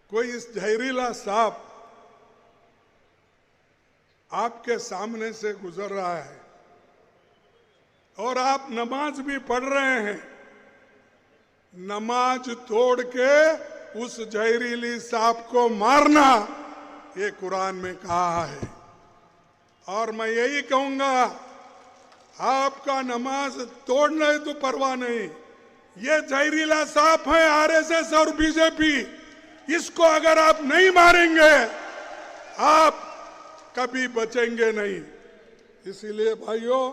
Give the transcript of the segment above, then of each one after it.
कोई इस जहरीला सांप आपके सामने से गुजर रहा है और आप नमाज भी पढ़ रहे हैं, नमाज तोड़ के उस जहरीली सांप को मारना, ये कुरान में कहा है। और मैं यही कहूंगा, आपका नमाज तोड़ने तो परवाह नहीं, ये जहरीला सांप है आरएसएस और बीजेपी, इसको अगर आप नहीं मारेंगे आप कभी बचेंगे नहीं। इसीलिए भाइयों,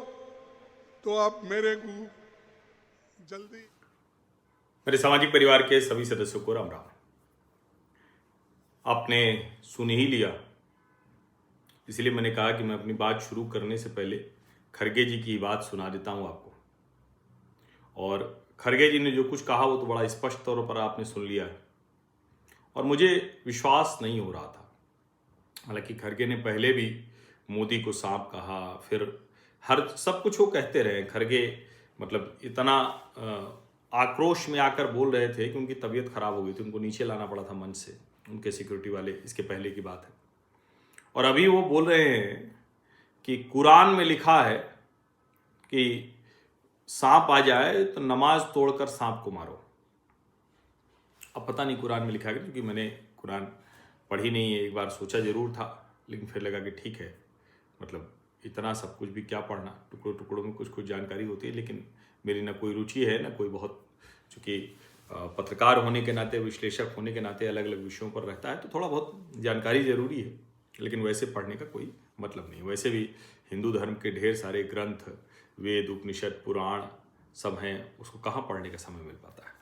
तो आप मेरे को जल्दी, मेरे सामाजिक परिवार के सभी सदस्यों को राम राम। आपने सुन ही लिया, इसलिए मैंने कहा कि मैं अपनी बात शुरू करने से पहले खरगे जी की बात सुना देता हूं आपको। और खरगे जी ने जो कुछ कहा वो तो बड़ा स्पष्ट तौर पर आपने सुन लिया है और मुझे विश्वास नहीं हो रहा था। हालांकि खरगे ने पहले भी मोदी को सांप कहा, फिर हर सब कुछ वो कहते रहे। खरगे मतलब इतना आक्रोश में आकर बोल रहे थे कि उनकी तबीयत खराब हो गई थी, उनको नीचे लाना पड़ा था मंच से, उनके सिक्योरिटी वाले, इसके पहले की बात है। और अभी वो बोल रहे हैं कि कुरान में लिखा है कि सांप आ जाए तो नमाज तोड़कर सांप को मारो। अब पता नहीं कुरान में लिखा है, क्योंकि मैंने कुरान पढ़ी नहीं है। एक बार सोचा जरूर था, लेकिन फिर लगा कि ठीक है, मतलब इतना सब कुछ भी क्या पढ़ना, टुकड़ों टुकड़ों में कुछ कुछ जानकारी होती है, लेकिन मेरी ना कोई रुचि है ना कोई बहुत, चूँकि पत्रकार होने के नाते, विश्लेषक होने के नाते अलग अलग विषयों पर रहता है तो थोड़ा बहुत जानकारी जरूरी है, लेकिन वैसे पढ़ने का कोई मतलब नहीं। वैसे भी हिंदू धर्म के ढेर सारे ग्रंथ, वेद, उपनिषद, पुराण सब हैं, उसको कहाँ पढ़ने का समय मिल पाता है।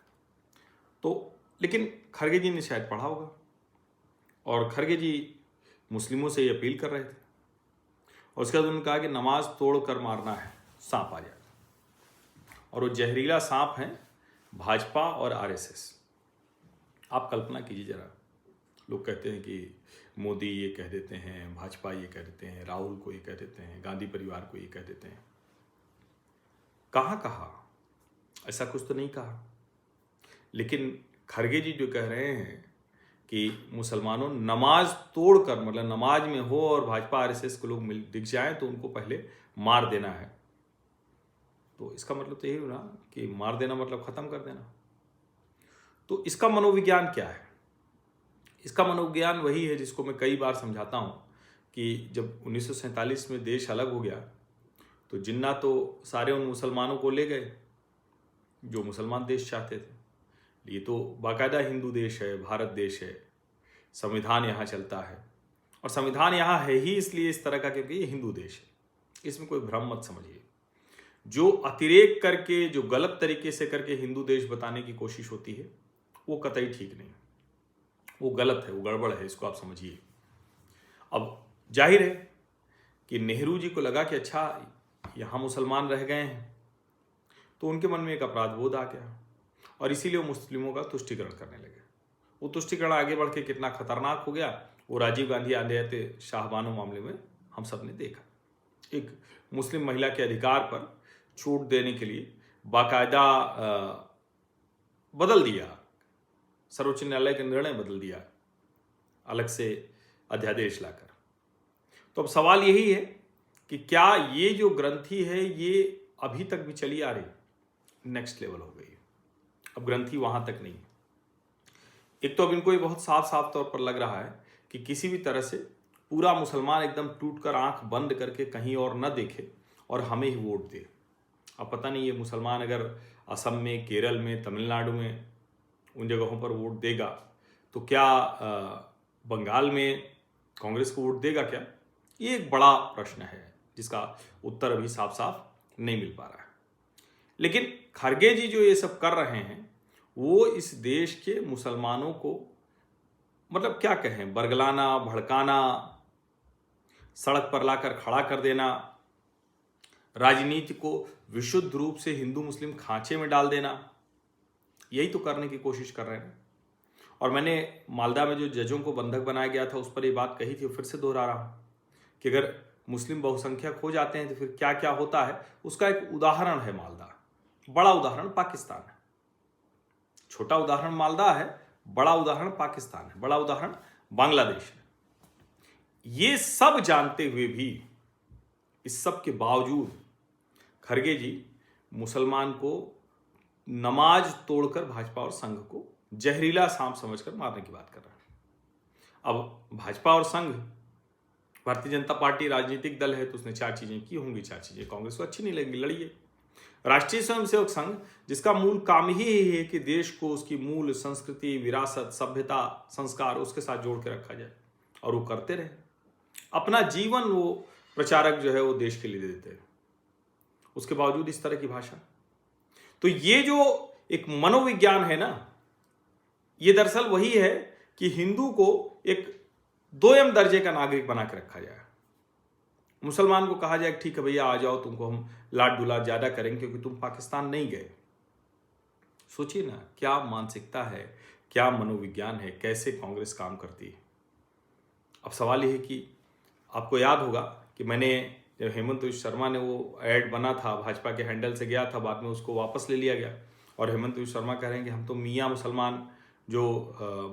तो लेकिन खरगे जी ने शायद पढ़ा होगा, और खरगे जी मुस्लिमों से ये अपील कर रहे थे, और उसके बाद उन्होंने कहा कि नमाज तोड़ कर मारना है, सांप आ जाए। और वो जहरीला सांप है भाजपा और आरएसएस। आप कल्पना कीजिए जरा, लोग कहते हैं कि मोदी ये कह देते हैं, भाजपा ये कह देते हैं, राहुल को ये कह देते हैं, गांधी परिवार को ये कह देते हैं। कहाँ कहा? ऐसा कुछ तो नहीं कहा। लेकिन खरगे जी जो कह रहे हैं कि मुसलमानों नमाज तोड़कर, मतलब नमाज में हो और भाजपा आरएसएस के लोग मिल दिख जाएं तो उनको पहले मार देना है, तो इसका मतलब तो यही हुआ कि मार देना मतलब खत्म कर देना। तो इसका मनोविज्ञान क्या है? इसका मनोविज्ञान वही है जिसको मैं कई बार समझाता हूं कि जब 1947 में देश अलग हो गया तो जिन्ना तो सारे उन मुसलमानों को ले गए जो मुसलमान देश चाहते थे। ये तो बाकायदा हिंदू देश है, भारत देश है, संविधान यहाँ चलता है, और संविधान यहाँ है ही इसलिए इस तरह का क्योंकि ये हिंदू देश है। इसमें कोई भ्रम मत समझिए। जो अतिरेक करके, जो गलत तरीके से करके हिंदू देश बताने की कोशिश होती है वो कतई ठीक नहीं, वो गलत है, वो गड़बड़ है, इसको आप समझिए। अब जाहिर है कि नेहरू जी को लगा कि अच्छा यहाँ मुसलमान रह गए हैं, तो उनके मन में एक अपराध बोध आ गया और इसीलिए वो मुस्लिमों का तुष्टीकरण करने लगे। वो तुष्टीकरण आगे बढ़ के कितना खतरनाक हो गया वो राजीव गांधी आते आते शाहबानो मामले में हम सब ने देखा। एक मुस्लिम महिला के अधिकार पर छूट देने के लिए बाकायदा बदल दिया, सर्वोच्च न्यायालय का निर्णय बदल दिया अलग से अध्यादेश लाकर। तो अब सवाल यही है कि क्या ये जो ग्रंथि है ये अभी तक भी चली आ रही? नेक्स्ट लेवल हो गई। अब ग्रंथि वहां तक नहीं। एक तो अब इनको ये बहुत साफ साफ तौर पर लग रहा है कि किसी भी तरह से पूरा मुसलमान एकदम टूटकर आंख बंद करके कहीं और न देखे और हमें ही वोट दे। अब पता नहीं ये मुसलमान अगर असम में, केरल में, तमिलनाडु में उन जगहों पर वोट देगा तो क्या बंगाल में कांग्रेस को वोट देगा क्या? ये एक बड़ा प्रश्न है जिसका उत्तर अभी साफ साफ नहीं मिल पा रहा है। लेकिन खरगे जी जो ये सब कर रहे हैं वो इस देश के मुसलमानों को, मतलब क्या कहें, बरगलाना, भड़काना, सड़क पर लाकर खड़ा कर देना, राजनीति को विशुद्ध रूप से हिंदू मुस्लिम खांचे में डाल देना, यही तो करने की कोशिश कर रहे हैं। और मैंने मालदा में जो जजों को बंधक बनाया गया था उस पर ये बात कही थी, फिर से दोहरा रहा हूं कि अगर मुस्लिम बहुसंख्यक हो जाते हैं तो फिर क्या क्या होता है। उसका एक उदाहरण है मालदा, बड़ा उदाहरण पाकिस्तान है। छोटा उदाहरण मालदा है, बड़ा उदाहरण पाकिस्तान है, बड़ा उदाहरण बांग्लादेश है। ये सब जानते हुए भी, इस सब के बावजूद खरगे जी मुसलमान को नमाज तोड़कर भाजपा और संघ को जहरीला सांप समझकर मारने की बात कर रहे हैं। अब भाजपा और संघ, भारतीय जनता पार्टी राजनीतिक दल है तो उसने 4 चीजें की होंगी, 4 चीजें कांग्रेस को अच्छी नहीं लगेंगी, लड़िए। राष्ट्रीय स्वयंसेवक संघ, जिसका मूल काम ही है कि देश को उसकी मूल संस्कृति, विरासत, सभ्यता, संस्कार उसके साथ जोड़ के रखा जाए, और वो करते रहे। अपना जीवन वो प्रचारक जो है वो देश के लिए दे देते हैं, उसके बावजूद इस तरह की भाषा। तो ये जो एक मनोविज्ञान है ना, ये दरअसल वही है कि हिंदू को एक 2M दर्जे का नागरिक बना के रखा जाए। मुसलमान को कहा जाए ठीक है भैया आ जाओ, तुमको हम लाड दुलार ज्यादा करेंगे क्योंकि तुम पाकिस्तान नहीं गए। सोचिए ना, क्या मानसिकता है, क्या मनोविज्ञान है, कैसे कांग्रेस काम करती है। अब सवाल यह है कि आपको याद होगा कि मैंने जब हेमंत विश्व शर्मा ने वो ऐड बना था, भाजपा के हैंडल से गया था, बाद में उसको वापस ले लिया गया, और हेमंत विश्व शर्मा कह रहे हैं कि हम तो मियाँ मुसलमान जो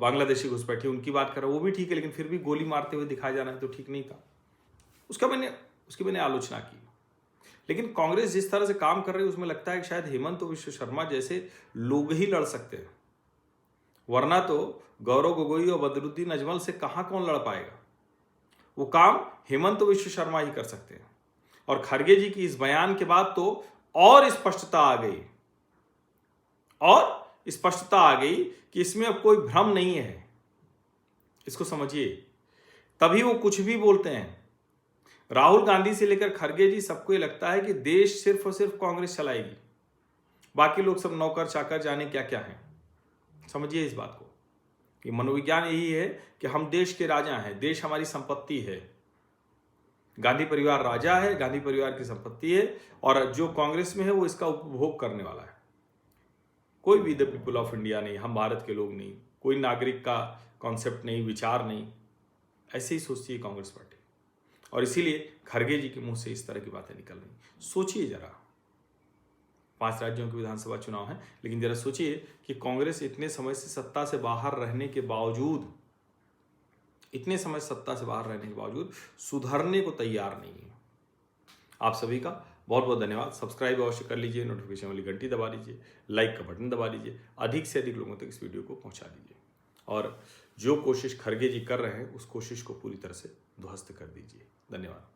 बांग्लादेशी घुसपैठी उनकी बात कर रहे हैं, वो भी ठीक है, लेकिन फिर भी गोली मारते हुए दिखाया जाना तो ठीक नहीं था। उसकी मैंने आलोचना की। लेकिन कांग्रेस जिस तरह से काम कर रही है उसमें लगता है कि शायद हेमंत विश्व शर्मा जैसे लोग ही लड़ सकते हैं, वरना तो गौरव गोगोई और बदरुद्दीन अजमल से कहां कौन लड़ पाएगा। वो काम हेमंत विश्व शर्मा ही कर सकते हैं। और खरगे जी की इस बयान के बाद तो और स्पष्टता आ गई कि इसमें अब कोई भ्रम नहीं है। इसको समझिए, तभी वो कुछ भी बोलते हैं। राहुल गांधी से लेकर खरगे जी, सबको ये लगता है कि देश सिर्फ और सिर्फ कांग्रेस चलाएगी, बाकी लोग सब नौकर चाकर जाने क्या क्या है। समझिए इस बात को कि मनोविज्ञान यही है कि हम देश के राजा हैं, देश हमारी संपत्ति है, गांधी परिवार राजा है, गांधी परिवार की संपत्ति है, और जो कांग्रेस में है वो इसका उपभोग करने वाला है। कोई भी द पीपल ऑफ इंडिया नहीं, हम भारत के लोग नहीं, कोई नागरिक का कॉन्सेप्ट नहीं, विचार नहीं, ऐसे ही सोचती है कांग्रेस पार्टी। और इसीलिए खरगे जी के मुंह से इस तरह की बातें निकल रही। सोचिए जरा, 5 राज्यों के विधानसभा चुनाव है, लेकिन जरा सोचिए कि कांग्रेस इतने समय से सत्ता से बाहर रहने के बावजूद, सुधरने को तैयार नहीं है। आप सभी का बहुत बहुत धन्यवाद। सब्सक्राइब अवश्य कर लीजिए, नोटिफिकेशन वाली घंटी दबा लीजिए, लाइक का बटन दबा लीजिए, अधिक से अधिक लोगों तक इस वीडियो को पहुंचा दीजिए, और जो कोशिश खरगे जी कर रहे हैं उस कोशिश को पूरी तरह से ध्वस्त कर दीजिए। धन्यवाद।